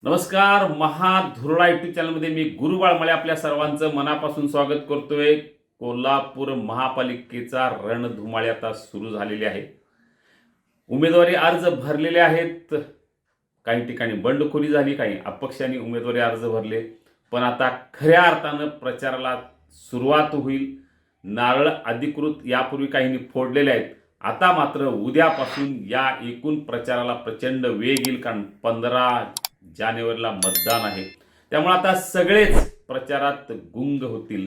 नमस्कार. महाधुरळा यूट्यूब चॅनलमध्ये मी गुरु बाळमळे आपल्या सर्वांचं मनापासून स्वागत करतोय. कोल्हापूर महापालिकेचा रणधुमाळी आता सुरू झालेली आहे. उमेदवारी अर्ज भरलेले आहेत. काही ठिकाणी बंडखोरी झाली, काही अपक्षांनी उमेदवारी अर्ज भरले. पण आता खऱ्या अर्थानं प्रचाराला सुरुवात होईल. नारळ अधिकृत यापूर्वी काहींनी फोडलेले आहेत. आता मात्र उद्यापासून या एकूण प्रचाराला प्रचंड वेग येईल, कारण 15 जानेवारीला मतदान आहे. त्यामुळे आता सगळेच प्रचारात गुंग होतील.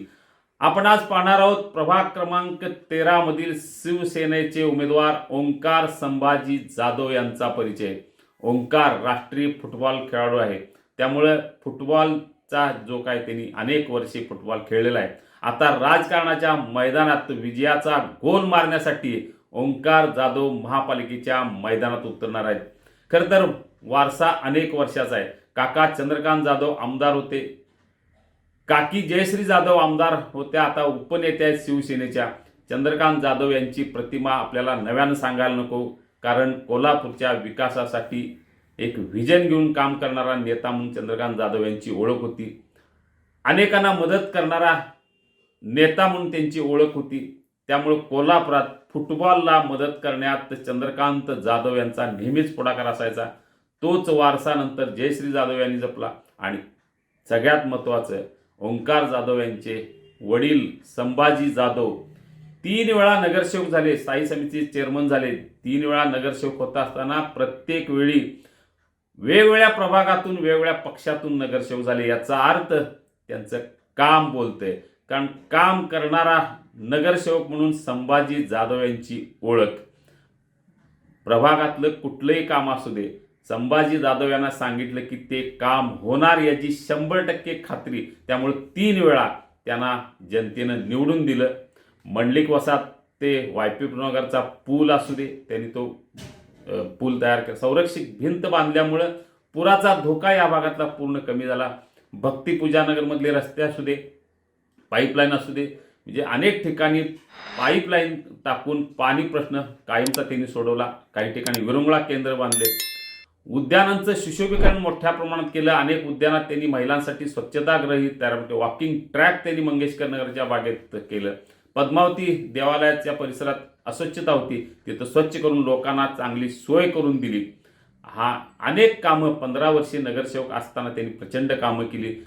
आपण आज पाहणार आहोत प्रभाग क्रमांक 13 मधील शिवसेनेचे उमेदवार ओंकार संभाजी जाधव यांचा परिचय. ओंकार राष्ट्रीय फुटबॉल खेळाडू आहे. त्यामुळे फुटबॉलचा जो काय त्यांनी अनेक वर्षे फुटबॉल खेळलेला आहे. आता राजकारणाच्या मैदानात विजयाचा गोल मारण्यासाठी ओंकार जाधव महापालिकेच्या मैदानात उतरणार आहेत. खरं तर वारसा अनेक वर्षाचा आहे. काका चंद्रकांत जाधव आमदार होते. काकी जयश्री जाधव आमदार होत्या. आता उपनेत्या आहेत शिवसेनेच्या. चंद्रकांत जाधव यांची प्रतिमा आपल्याला नव्यानं सांगायला नको, कारण कोल्हापूरच्या विकासासाठी एक व्हिजन घेऊन काम करणारा नेता म्हणून चंद्रकांत जाधव यांची ओळख होती. अनेकांना मदत करणारा नेता म्हणून त्यांची ओळख होती. त्यामुळे कोल्हापुरात फुटबॉलला मदत करण्यात चंद्रकांत जाधव यांचा नेहमीच पुढाकार असायचा. तोच वारसा नंतर जयश्री जाधव यांनी जपला. आणि सगळ्यात महत्त्वाचं, ओंकार जाधव यांचे वडील संभाजी जाधव 3 वेळा नगरसेवक झाले, स्थायी समितीचे चेअरमन झाले. 3 वेळा नगरसेवक होत असताना प्रत्येक वेळी वेगवेगळ्या प्रभागातून वेगवेगळ्या पक्षातून नगरसेवक झाले. याचा अर्थ त्यांचं काम बोलतंय, कारण काम करणारा नगरसेवक म्हणून संभाजी जाधव यांची ओळख. प्रभागातलं कुठलंही काम असू दे, संभाजी जाधव यांना सांगितलं की ते काम होणार याची 100% खात्री. त्यामुळे 3 वेळा त्यांना जनतेनं निवडून दिलं. मंडलिक वसाहत ते वायपी नगरचा पूल असू दे, त्यांनी तो पूल तयार केला. संरक्षित भिंत बांधल्यामुळं पुराचा धोका या भागातला पूर्ण कमी झाला. भक्तीपूजानगरमधले रस्ते असू दे, पाईपलाईन असू दे, म्हणजे अनेक ठिकाणी पाईपलाईन टाकून पाणी प्रश्न कायमचा त्यांनी सोडवला. काही ठिकाणी विरंगुळा केंद्र बांधले. उद्यानांचं सुशोभीकरण मोठ्या प्रमाणात केलं. अनेक उद्यानात त्यांनी महिलांसाठी स्वच्छतागृही तयार केले. वॉकिंग ट्रॅक त्यांनी मंगेशकर नगरच्या बागेत केलं. पद्मावती देवालयाच्या परिसरात अस्वच्छता होती, तिथं स्वच्छ करून लोकांना चांगली सोय करून दिली. अनेक कामं 15 वर्षे नगरसेवक असताना त्यांनी प्रचंड कामं केली.